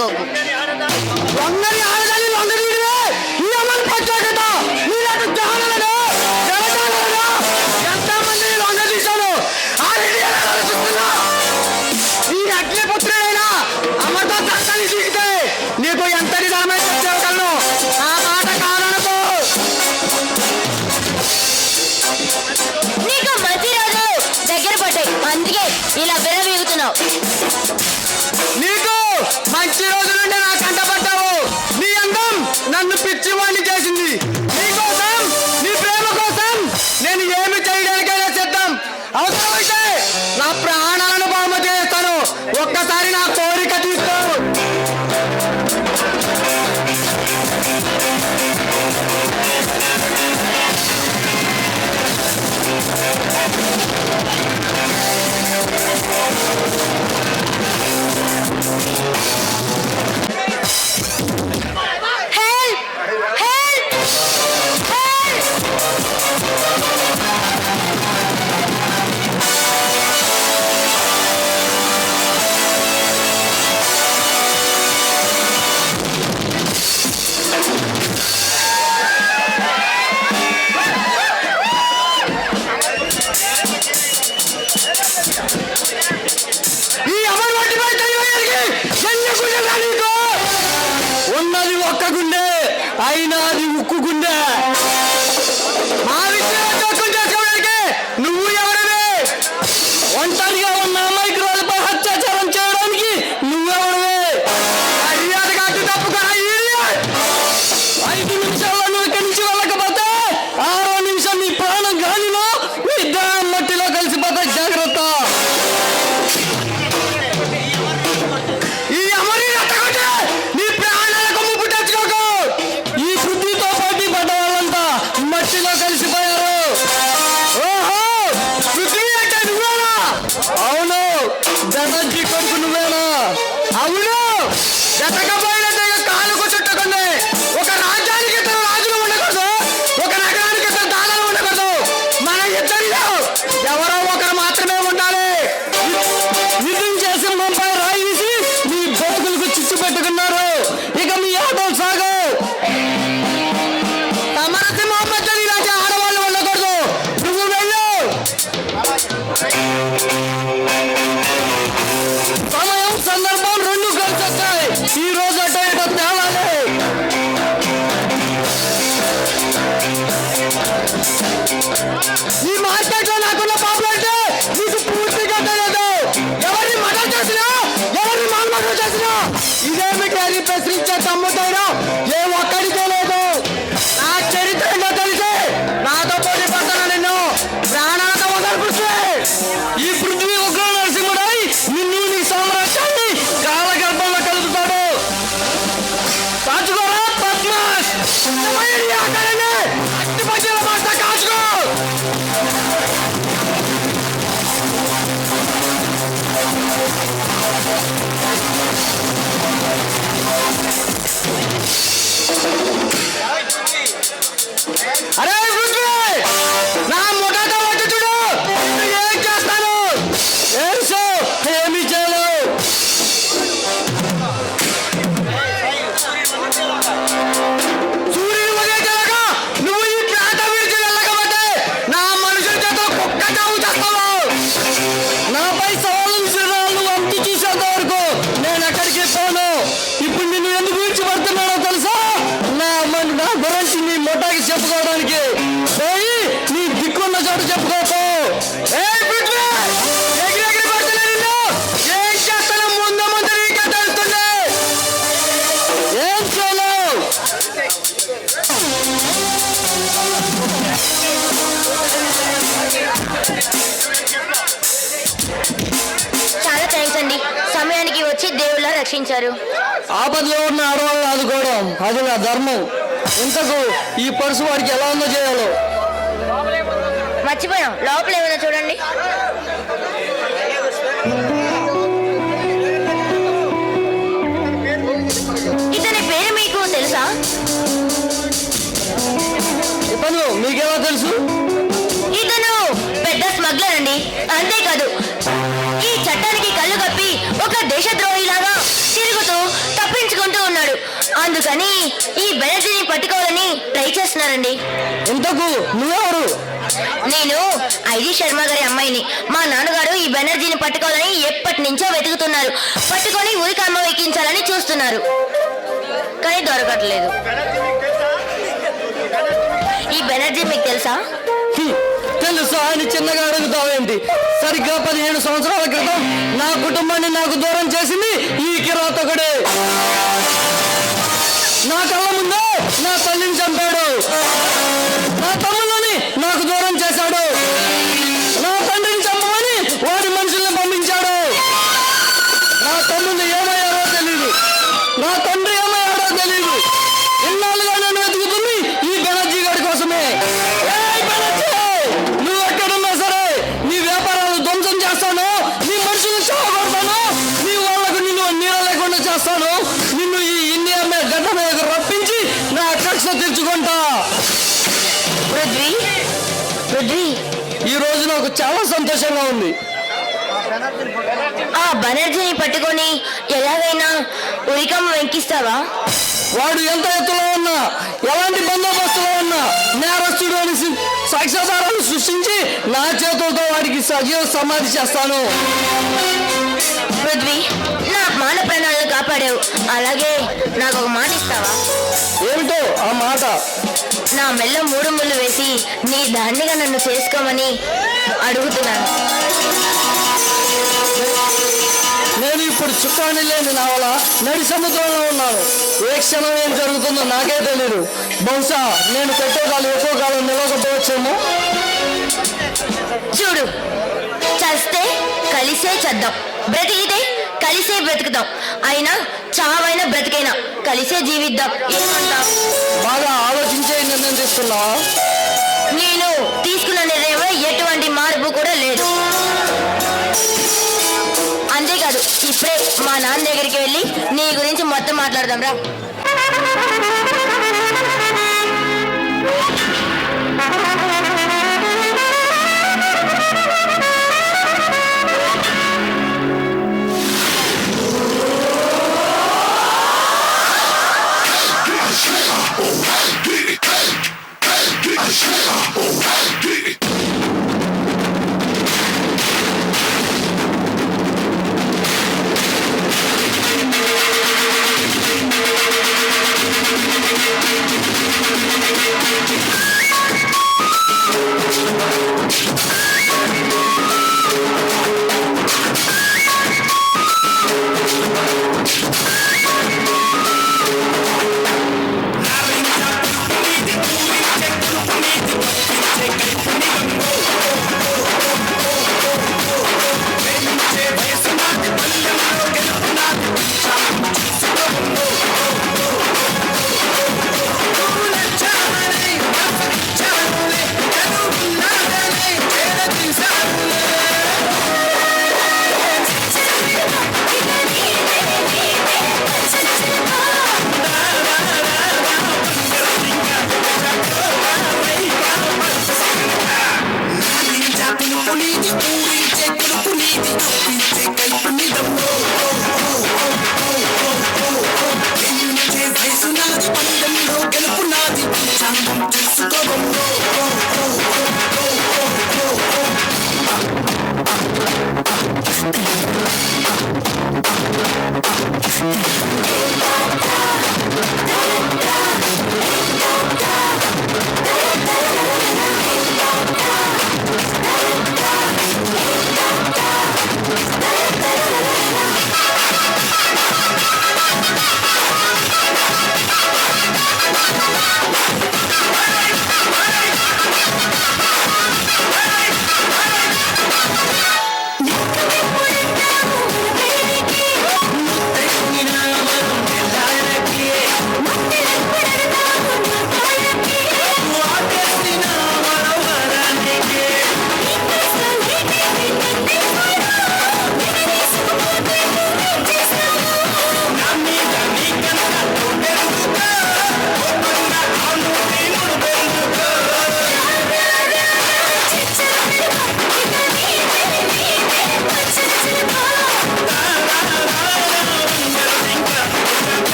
అనుకోకు. లొంగని ఆడదాన్ని లొంగనీయడమే ఈ అమలు ప్రత్యేకత. మీలాంటి జహానాలను, జనజాలను ఎంతమందిని లొంగదీశాను. ఈ అగ్నిపుత్రుడైన అమృత చట్టాన్ని దిగితే నీకు ఎంతటి ధనమైన చేయగలను. ఆ మాట కాదనుకో. నీకు మంచి రోజు దగ్గర పడ్డాయి, అందుకే ఇలా విరవీగుతున్నావు. నీకు మంచి రోజు నుండి నా కంటపడ్డావు. నీ అందం నన్ను పిచ్చివాణ్ణి చేసింది. నీ కోసం, నీ ప్రేమ కోసం నేను ఏమి చేయడానికైనా సిద్ధం. అవసరమైతే నా ప్రాణాలను బహుమతి చేస్తాను. ఒక్కసారి నా కోరిక తీసుకో. హెల్ప్! హెల్ప్! హెల్ప్! ఈ అమరవాటిపై దైవానికి ఎన్ని గుండెలా నీకు? ఉన్నది ఒక్క గుండె, అయినా అది ఉక్కు గుండె. మా విషయంలో జోక్యం చేసుకోవడానికి నువ్వు ఎవరివి? ఒంటరిగా ఉన్న అమాయకురాలపై అత్యాచారం చేయడానికి నువ్వెవరివి? మర్యాదగా అడ్డు తప్పుగా 5 నిమిషాల్లో నువ్వు ఇక్కడి నుంచి వెళ్ళకపోతే 6వ నిమిషం నీ ప్రాణం గాలిలో ఇద్దరు మట్టిలో కలిసిపోతే జాగ్రత్త. ఈ అమరి రత్తగొట్టే నీ ప్రాణాలకు ముప్పు తెచ్చుకోకు. ఈ బుద్ధితో పోటీ పడ్డ వాళ్ళంతా మట్టిలో కలిసిపోయారు. ఓహో, పృథ్వీ అంటే నువ్వేనా? అవును, బెనర్జీ కొడుకు నువ్వేనా? అవును, జతకపోయిన తెగ కాలుకు చుట్టుకుంది. ఒక రాజ్యానికి ఇద్దరు రాజులు ఉండకూడదు, ఒక నగరానికి ఇద్దరు దాదాలు ఉండకూడదు. మన ఇద్దరిలో ఎవరో ఒకరు మాత్రమే ఉండాలి. యుద్ధం చేసి ముంపై రాయి వేసి మీ బతుకులకు చిచ్చు పెట్టుకున్నారు. ఇక మీ ఆటలు సాగు. సమరసింహం మధ్య ఇలాంటి ఆడవాళ్ళు ఉండకూడదు. నువ్వు వెళ్ళు. సమయం, సందర్భం రెండు కలిసి వచ్చాయి. ఈ రోజు అటో ఇటో తేలాలి. ఈ మార్కెట్ లో నాకున్న పాపులారిటీ నీకు పూర్తిగా తెలియదు. ఎవరిని మర్డర్ చేసినా, ఎవరిని మానమర్డర్ చేసినా ఇదేమిటి అని ప్రశ్నించే తమ్ముతైనా ఏ ఒక్కడికే లేదు. నా చరిత్ర ఏంటో తెలిసి నాతో పోటీ పడతాను. నిన్ను ప్రాణాలతో వదలుపుస్తే ఈ పృథ్వీ ఉగ్ర నరసింహుడై నిన్ను నీ సామ్రాజ్యాన్ని కాలగర్భంలో కలుపుతాడు. కాచుకోరా పద్మాస్. అట్టి పట్టిన మాట కాచుకో. అరే పృథ్వీ, నా ముఠాతో వచ్చి చూడు. నేను ఏం చేస్తాను? ఏమి చేయలేవు. సూర్యుని ఉదయించలేక నువ్వు ఈ ప్రాంతం విడిచి వెళ్ళకపోతే నా మనుషుల చేత కుక్క చావు చేస్తావు. నాపై సవాలు విసిరాలు అంటి చూసేంత వరకు నేను ఎక్కడికి పోను. ఇప్పుడు నిన్ను ఎందుకు విడిచిపడుతున్నానో తెలుసా? నా గురించి నీ ముఠాకి చెప్పుకోవడానికి. పోయి నీ దిక్కున్న చోట చెప్పుకోకు. ఏ పృథ్వీ, ఎగిరెగిరి పడుతున్నా నిన్ను. ఏం చేస్తానో ముందు ముందు నీకే తెలుస్తుంది. ఏం చేయలేవు. చాలా థ్యాంక్స్ అండి, సమయానికి వచ్చి దేవుళ్ళ రక్షించారు. ఆపదలో ఉన్న ఆడవాళ్ళని ఆదుకోవడం అది నా ధర్మం. ఇంతకు ఈ పర్సు వాడికి ఎలా ఉందో చేయాలో. మర్చిపోయాం, లోపల ఏమైనా చూడండి. ఇతని పేరు మీకు తెలుసా? ఇతను మీకెలా తెలుసు? ఇతను పెద్ద స్మగ్లర్ అండి. అంతేకాదు, ఈ చట్టానికి కళ్ళు కప్పి ఒక దేశద్రోహిలాగా తిరుగుతూ తప్పి అందుకని ఈ బెనర్జీని పట్టుకోవాలని ట్రై చేస్తున్నారండి. ఇంతకు నువ్వెవరు? నేను ఐజీ శర్మ గారి అమ్మాయిని. మా నాన్నగారు ఈ బెనర్జీని పట్టుకోవాలని ఎప్పటి నుంచో వెతుకుతున్నారు. పట్టుకొని ఉరికమ్మ ఎక్కించాలని చూస్తున్నారు, కానీ దొరకట్లేదు. ఈ బెనర్జీ మీకు తెలుసా? తెలుసా అని చిన్నగా అడుగుతావేంటి? సరిగ్గా 17 సంవత్సరాల క్రితం నా కుటుంబాన్ని నాకు దూరం చేసింది ఈ కిరాతకుడే. నా కళ్ళ ముందే నా తల్లిని చంపాడు, నా తమ్ముళ్ళని నాకు దూరం చేశాడు, నా తండ్రిని చంపమని వాడి మనుషుల్ని పంపించాడు. నా తమ్ముళ్ళు ఏమయ్యారో తెలీదు, నా తండ్రి ఏమయ్యాడో తెలీదు. ఇన్నాళ్ళుగా నేను వెతుకుతుంది ఈ బెనర్జీ గారి కోసమే. ఏయ్ బెనర్జీ, నువ్వు ఎక్కడున్నా సరే నీ వ్యాపారాలు ధ్వంసం చేస్తాను, నీ మనుషులు చావగొడతాను, నీ వాళ్లకు నిన్ను నీడ లేకుండా చేస్తాను. నిన్ను ఈ ఇండియా మీద గడ్డ మీద రప్పించి నా కక్ష తీర్చుకుంటా. పృథ్వీ, ఈ రోజు నాకు చాలా సంతోషంగా ఉంది. ఆ బెనర్జీని పట్టుకొని ఎలాగైనా ఉరికమ్మ వెంకిస్తావా? వాడు ఎంత ఎత్తులో ఉన్నా, ఎలాంటి బందోబస్తులో ఉన్నా నేరస్తుడు అని సాక్ష్యాధారాలు సృష్టించి నా చేతులతో వాడికి సజీవ సమాధి చేస్తాను. పృథ్వీ, నా మాన ప్రాణాలను కాపాడావు, అలాగే నాకు ఒక మాట ఇస్తావా? ఏమిటో ఆ మాట? నా మెల్ల 3 ముళ్ళు వేసి నీ దాన్నిగా నన్ను చేసుకోమని అడుగుతున్నాను. నేను ఇప్పుడు చుక్కాని లేని నావల నడి సముద్రంలో ఉన్నాను. ఏ క్షణం ఏం జరుగుతుందో నాకే తెలియదు. బహుశా నేను పెట్టే కాలం ఎక్కువ కాలం నిలవకపోవచ్చేమో. చూడు, చస్తే కలిసే చద్దాం, బ్రతికితే కలిసే బ్రతుకుదాం, అయినా చావైనా బ్రతికైనా కలిసే జీవిద్దాం. ఏమంటావ్? బాగా ఆలోచించే నిర్ణయం తీసుకున్నావా? నేను తీసుకున్న నిర్ణయంలో ఎటువంటి మార్పు కూడా లేదు. అంతేకాదు, ఇప్పుడే మా నాన్న దగ్గరికి వెళ్ళి నీ గురించి మొత్తం మాట్లాడదాం రా.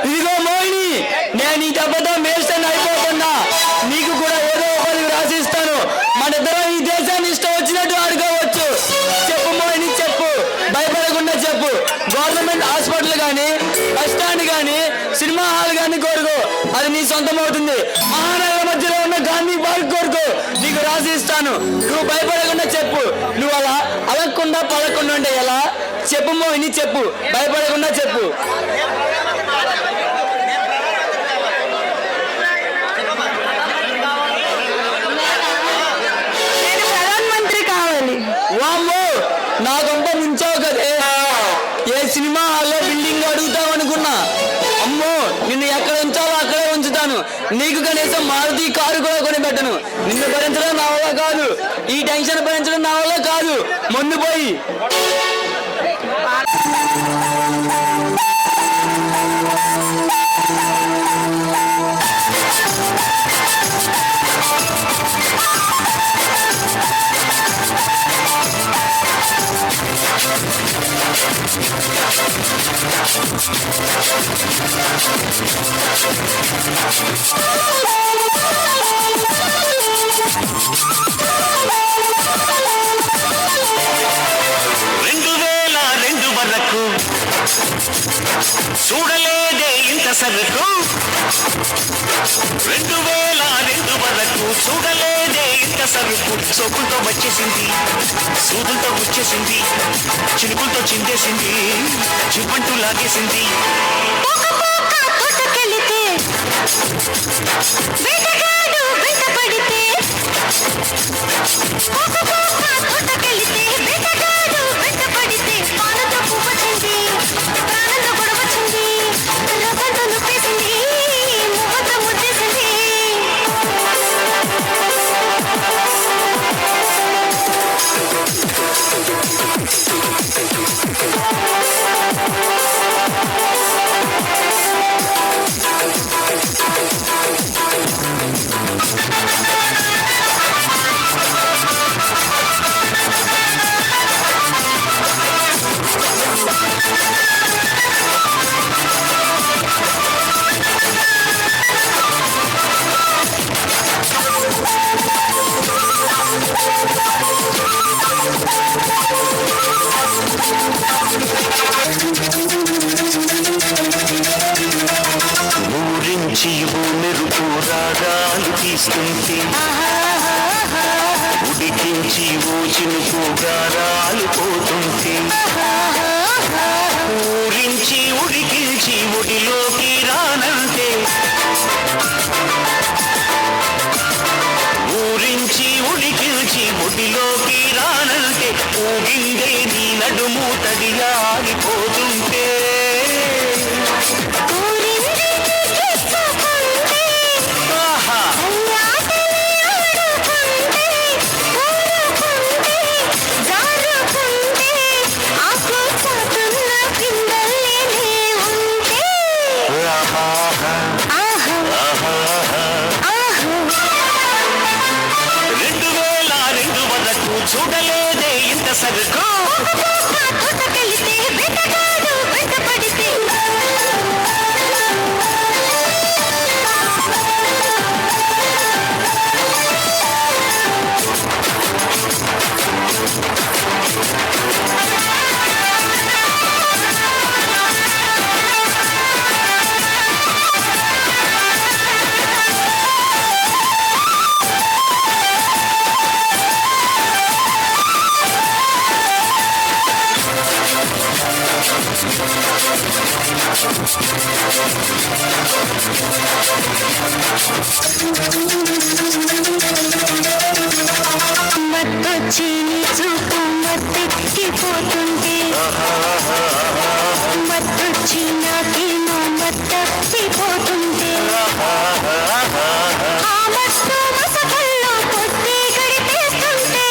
ఇదిగో మోహిని, నేను ఈ దెబ్బతో మేల్స్టన్ అయిపోతున్నా. నీకు కూడా ఏదో ఒకటి రాసిస్తాను. మన ఇద్దరం ఈ దేశాన్ని ఇష్టం వచ్చినట్టు ఆడుకోవచ్చు. చెప్పు మోహిని, చెప్పు, భయపడకుండా చెప్పు. గవర్నమెంట్ హాస్పిటల్ కానీ, బస్ స్టాండ్ కానీ, సినిమా హాల్ కానీ కోరుకో, అది నీ సొంతం అవుతుంది. మహానగర మధ్యలో ఉన్న గాంధీ పార్క్ కోరుకో, నీకు రాసి ఇస్తాను. నువ్వు భయపడకుండా చెప్పు. నువ్వు అలా అలగకుండా పలకుండా ఉంటే ఎలా? చెప్పు మోహిని, చెప్పు, భయపడకుండా చెప్పు. వామ్మో, నా గొంప ముంచావు కదే. ఏ సినిమా హాల్లో బిల్డింగ్ అడుగుతావు అనుకున్నా. అమ్మో, నిన్ను ఎక్కడ ఉంచాలో అక్కడే ఉంచుతాను. నీకు కనీసం మారుతి కారు కూడా కొనిపెట్టను. నిన్ను భరించడం నా వల్ల కాదు. ఈ టెన్షన్ భరించడం నా వల్ల కాదు. ముందు పోయి చూడలేదే ఇంత సరుకు 2002 వరకు చూడలేదే ఇంత సరుకు సోకులతో వచ్చేసింది సూదులతో గుచ్చేసింది చినుకులతో చిందేసింది చిప్పంటూ లాగేసింది పోతుంటే ఉడికించి ఊచినుకు గారాలు పోతుంటే ఊరించి ఉడికించి ఒడిలోకి రానంటే ఊరించి ఉడికించి ఒడిలోకి రానంటే ఊగిందే నీ నడుము తడియారిపోతుంటే చూడలేదే ఇంత సరుకు మత్తొచ్చి చూపు మత్తెక్కిపోతుంటే మత్తొచ్చి నాకేమో మత్తెక్కిపోతుంటే ఆ మత్తు మసకల్లో పొద్దే గడిపేస్తుంటే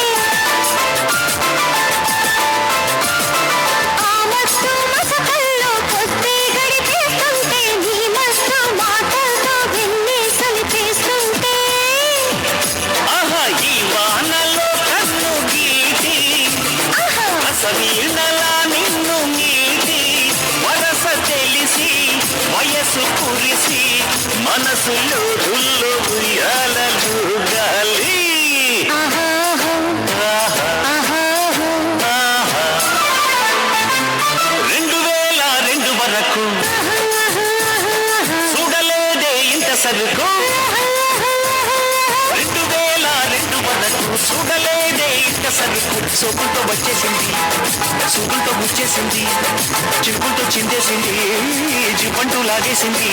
ఆ మత్తు మసకల్లో పొద్దే గడిపేస్తుంటే నీ మస్తు మాటలతో వెన్నే కలిపేస్తుంటే ఆహా ఈ వానలో కన్ను గీటి అసవీణలా నిన్ను మీటి వరస తెలిసి వయసు కురిసి మనసులో రుల్లో ఉయ్యాలలు గాలి ఆహా 2002 వరకు చూడలేదే ఇంత సరుకు 2002 వరకు చూడలేదే ఇంత సరుకు సోకులతో వచ్చేసింది సూకులతో గుచ్చేసింది చిరుకులతో చిందేసింది జిప్పంటూ లాగేసింది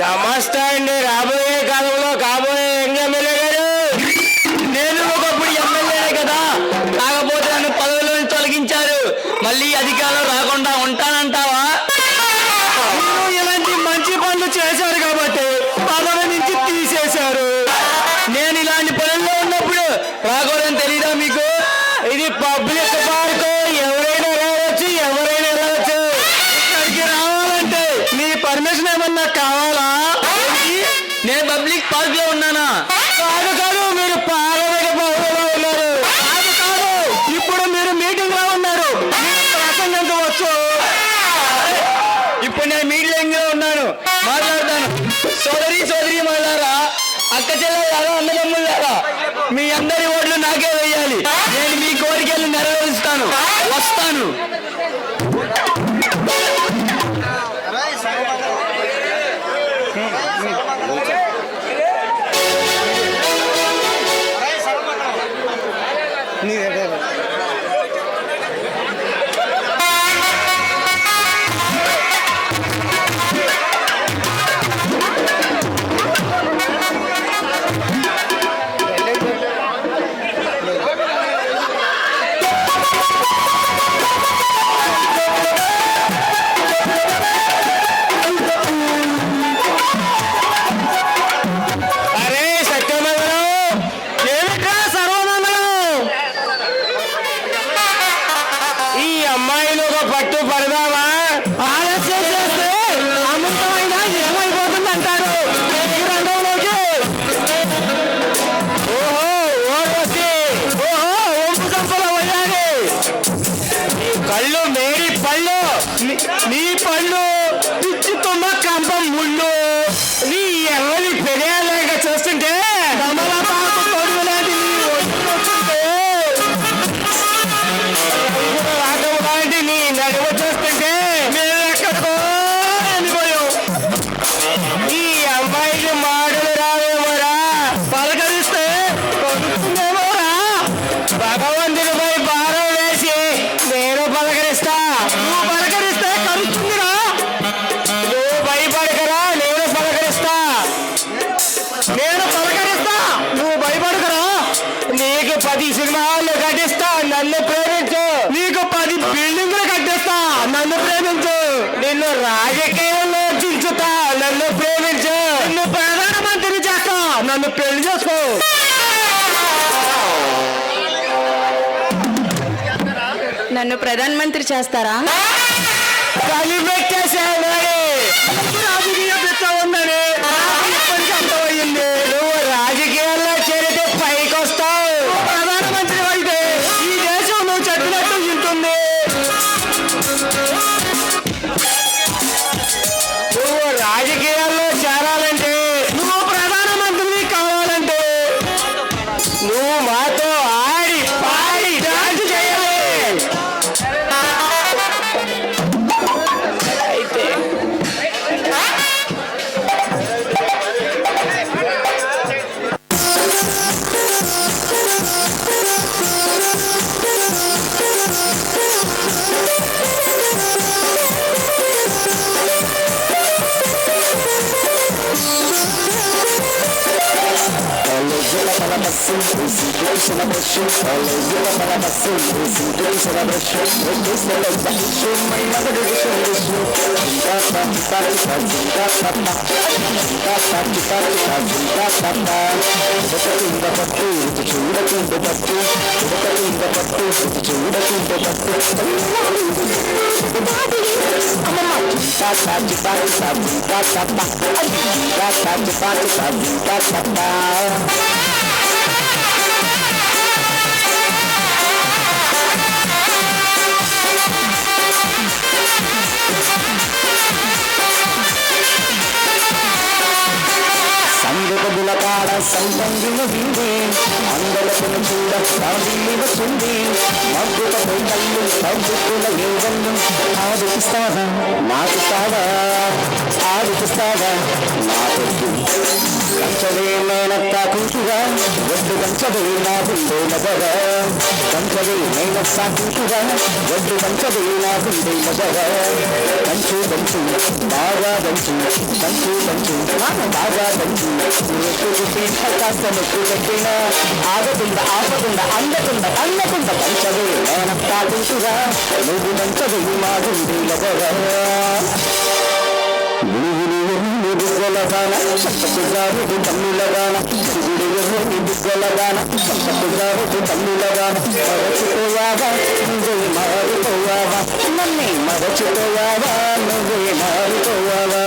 నమస్తే అండి. రాబోయే కాలంలో కాబోయే ఎమ్మెల్యే గారు. నేను ఒకప్పుడు ఎమ్మెల్యేనే కదా, కాకపోతే నన్ను పదవిలో నుంచి తొలగించారు. మళ్ళీ అధికారం రాకుండా ఉంటానంటావా? మీరు ఇలాంటి మంచి పనులు చేశారు కాబట్టి పదవి నుంచి తీసేశారు. నేను ఇలాంటి పనుల్లో ఉన్నప్పుడు రాకూడదని తెలీదా మీకు? ఇది పబ్లిక్ పార్క్, ఎవరైనా రావచ్చు, ఎవరైనా రావచ్చు. ఇక్కడికి రావాలంటే మీ పర్మిషన్ ఏమన్నా కావాలా? నేను పబ్లిక్ పార్క్ లో ఉన్నానా? కాదు కాదు, మీరు పార్లమెంట్ భవనంలో ఉన్నారు. కాదు కాదు, ఇప్పుడు మీరు మీటింగ్ లో ఉన్నారు. మీకు ప్రసంగం వచ్చు. ఇప్పుడు నేను మీటింగ్ లో ఉన్నాను, మాట్లాడతాను. సోదరి మాట్లాడారా, అక్క చెల్లెలారా, అన్నదమ్ములారా, మీ అందరి ఓట్లు నాకే వేయాలి. నేను మీ కోరికలు నెరవేరుస్తాను, వస్తాను. పట్టు పడదామా? ఆలస్యం చేస్తే అమృతమైన ఏమైపోతుంది అంటారు ఈ రంగంలోకి. ఓహో ఓర్వశి, ఓహో ఒంపు సంపల వయ్యాలి. నీ కళ్ళు మేడి పళ్ళు, నీ పళ్ళు పిచ్చి తుమ్మ కంపం ముళ్ళు. నీ ఎవరి పెరియాలేక చూస్తుంటే కమలపాకు తొడుగు లాంటి నీ ఒళ్ళు చూస్తుంటే, రాగం లాంటి నీ నడుము చూస్తుంటే మేమెక్కడికో వెళ్ళిపోయాం. ఈ అమ్మాయికి మాటలు రావేమోరా. పలకరిస్తే కొడుతుందేమోరా. భగవంతుడిపై భారం వేసి నేను పలకరిస్తా. నువ్వు పలకరిస్తే కలుస్తుందిరా. నువ్వు భయపడకరా, నేను పలకరిస్తా. నేను పలకరిస్తా, నువ్వు భయపడకరా. నీకు 10 సినిమాలు కట్టిస్తా, నన్ను ప్రేమించు. నీకు 10 బిల్డింగులు కట్టిస్తా, నన్ను ప్రేమించు. నిన్ను రాజకీయంలో దించుతా, నన్ను ప్రేమించు. నిన్ను ప్రధానమంత్రిని చేస్తా, నన్ను పెళ్లి చేసుకో. నన్ను ప్రధానమంత్రి చేస్తారా? కలిపెట్టేశావు మరి. రాజకీయ పిచ్చ ఉందని నాకు ఇప్పటికీ అర్థమయ్యింది. నువ్వు రాజకీయాల్లో చేరితే పైకొస్తావు. ప్రధానమంత్రి అయితే ఈ దేశం నువ్వు చెప్పినట్టు వింటుంది. నువ్వు రాజకీయాల్లో చేరాలంటే, నువ్వు ప్రధానమంత్రిని కావాలంటే నువ్వు మాతో ఆడి పాడి డాన్స్ చేయాలి. అయితే సంగతుల కాడ సంబంధిన వీడే అందరకును చూడ సాగిలి వస్తుంది మగ్గుత పొయ్యల్లు సబ్బుల ఏవల్లు ఆడిపిస్తావా నాకుస్తావా ఆడిపిస్తావా నాకు కంచవే మేనత్త కూతుగా ఒడ్డు కంచవే నా గుండె మగగా కంచవే మేనత్త కూతుగా ఒడ్డు కంచవే నా గుండె మగగా కంచు కంచు బాగా కంచు కంచు కంచు బాగా కంచు కాస్త నొక్కు కట్టిన ఆగకుండా ఆపకుండా అందకుండా అందకుండా కంచవే మేనత్త కూతుగా నువ్వు కంచవే మా గుండె మగగా బుగ్గలగాన చప్పకుగారు తమ్ములగాన బుగ్గలగాన చప్పకుగారు తమ్ములగాన మరచిపోయావా నువ్వే మారిపోయావా నన్నే మరచిపోయావా నువ్వే మారిపోయావా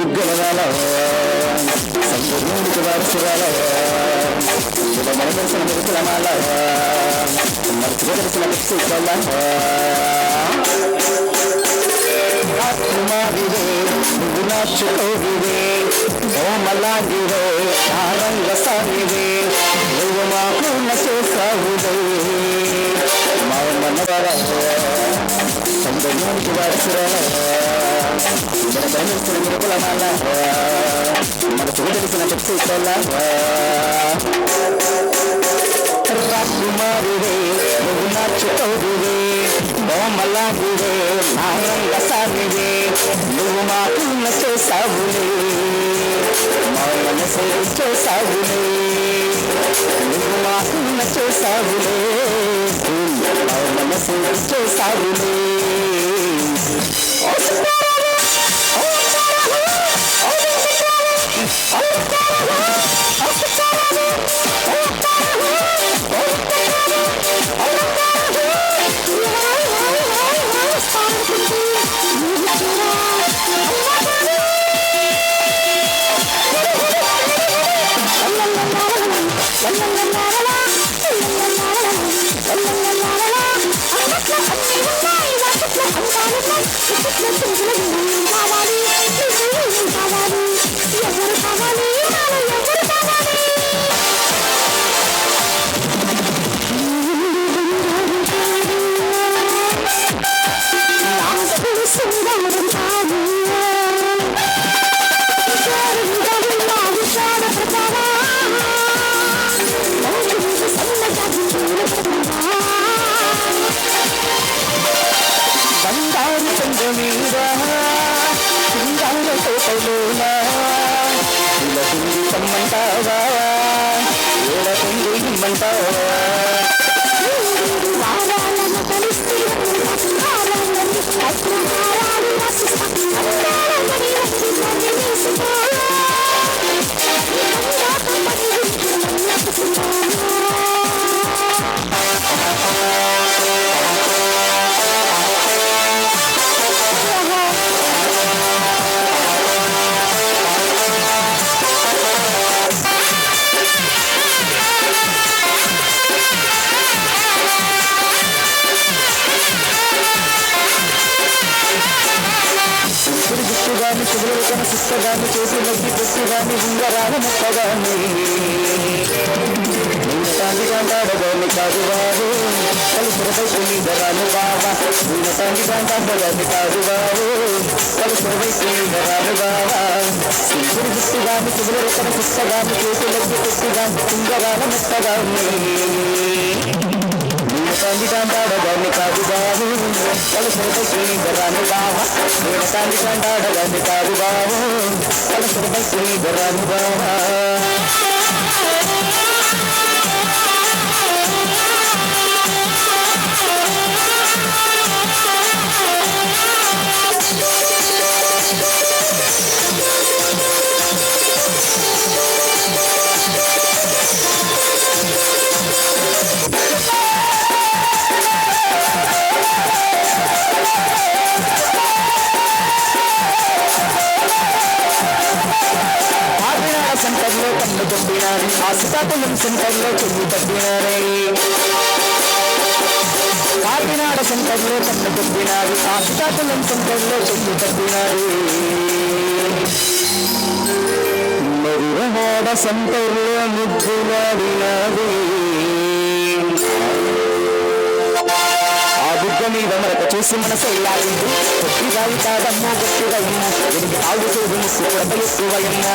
బుగ్గలగాల సంపూర్ణుడికి వారసురాల మనదర్శన మెరుకులమాల మరచిపోదర్శన మెరుకుల కుమారివే నువ్వు నాచుకోవివే ఓమలాంగివే ఆరంగసానివే నువ్వు మా పూర్ణ చేసావువే మా మనవర సందర్యానికి వారసురాల మన ధర్మస్థుల నిరుకులమాల మన చూడలిసిన చెప్తుల రాకుమారివే నువ్వు నాచుకోవివే ఓమలాంగివే నారంగసానివే నువ్వు మా పూర్ణ చేసావులే మా మనసు చేసావులే నువ్వు మా పూర్ణ చేసావులే మా మనసు చేసావులే గాని శుభ్రతను సుత్తగాని చేసి నొక్కి పెట్టి గాని ఉంగరాలు ముక్కగాని తాండిగాండాడగాని కాదు బాబు కలుసురవైపు నీదరాలు బాబా తాండిగాండాడగాని కాదు బాబు కలుసురవైపు నీదరాలు బాబా సింపుడు గుర్తు గాని శుభ్రతను సుత్తగాని చేసి నొక్కి పెట్టి గాని ఉంగరాలు ముక్కగాని తాండిగాండాడగాని కాదు బాబు కలుసురవైపు నీదరాలు బాబా తాండిగాండాడగాని కాదు బాబు కలుసురవైపు నీదరాలు బాబా సెంటర్లో కన్ను దొబ్బినారు ఆ శ్రీకాకుళం సెంటర్లో చెల్లి దబ్బినారే కాకినాడ సెంటర్లో కన్ను దొబ్బినారు ఆ శ్రీకాకుళం సెంటర్లో చెల్లి దబ్బినారు మరువాడ సెంటర్లో ముగ్గులాడినారు బుగ్గ మీద మరొక చూసి మనసై లాగింది పొట్టిగాయి కాదమ్మో గట్టిగయ్యమ్మ వెనుక ఆగుతూరు ముక్కు కొడత ఎక్కువయమ్మ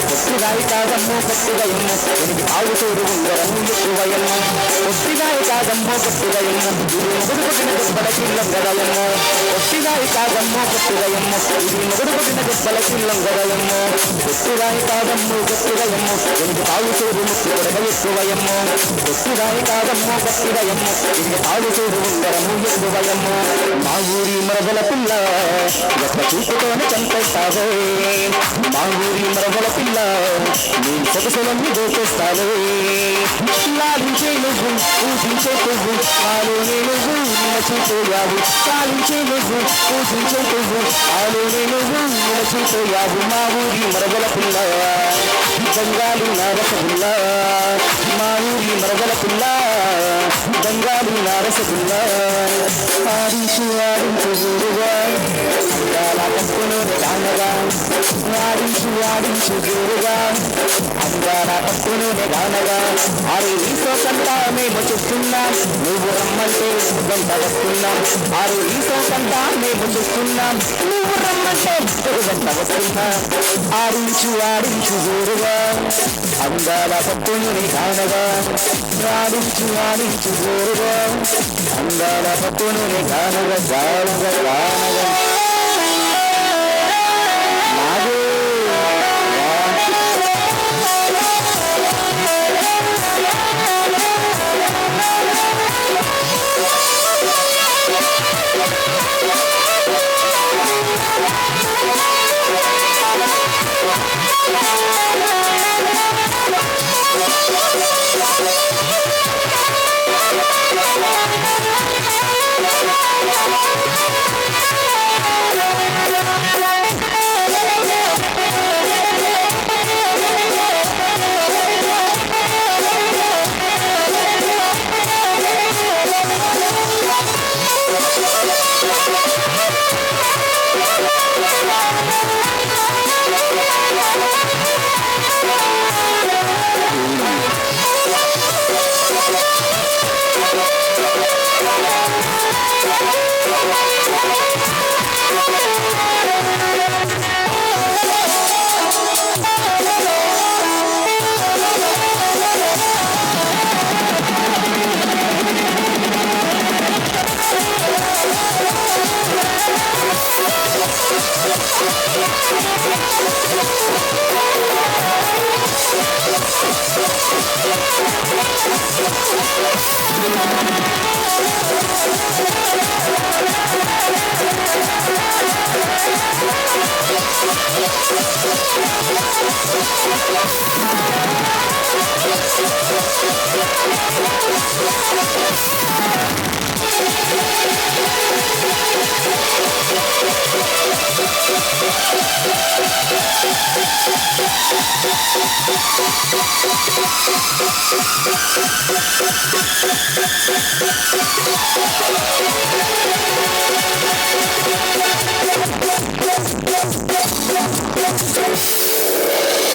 పొట్టిగాయి కాదమ్మో గట్టిగయ్యమ్మ వెనుక ఆగుతూరు ఉంగరము ఎక్కువయమ్మ పొట్టిగాయి కాదమ్మో గట్టిగయ్యమ్మ ఇది మొగుడు కొట్టిన దెబ్బల కిల్లం గదయమ్మ పొట్టిగాయి కాదమ్మో గట్టిగయ్యమ్మ ఇది మొగుడు కొట్టిన దెబ్బల కిల్లం గదయమ్మ పొట్టిగాయి కాదమ్మో గట్టిగయ్యమ్మ వెనుక ఆగుతూరు ముక్కు కొడత ఎక్కువయమ్మ పొట్టిగాయి కాదమ్మో గట్టిగయ్యమ్మ వెనుక ఆగుతూరు ఉంగరము ఎక్కువయమ్మ మా ఊరి మరదల పిల్ల ఒక్క చూపుతోనే చంపేస్తావే మా ఊరి మరదల పిల్ల నీ సొగసులన్నీ దోచేస్తావే లాభించే నువ్వు పూజించే పువ్వు ఆలోనే నువ్వు నిలచిపోయావు సాధించే నువ్వు పూజించే పువ్వు ఆలోనే నువ్వు నిలచిపోయావు మా ఊరి మరదల పిల్ల బెంగాలీ నారసగుల్ల మా ఊరి మరదల పిల్ల బెంగాలీ నారసగుల్ల ఆడించు ఆడించు జోరుగా అందాల పట్టులోనే గానగా ఆడించు ఆడించు జోరుగా అందాల పట్టులోనే గానగా అరే ఈసోకంతా మేము చూస్తున్నాం నువ్వు రమ్మంటే వెంట వస్తున్నాం అరే ఈసోకంతా మేము చూస్తున్నాం నువ్వు రమ్మంటే వెంట వస్తున్నాం ఆడించు ఆడించు జోరుగా అందాల పట్టులోనే గానగా ఆడించు ఆడించు జోరుగా అందాల పట్టులోనే గానగా గానగా గానగా నాగే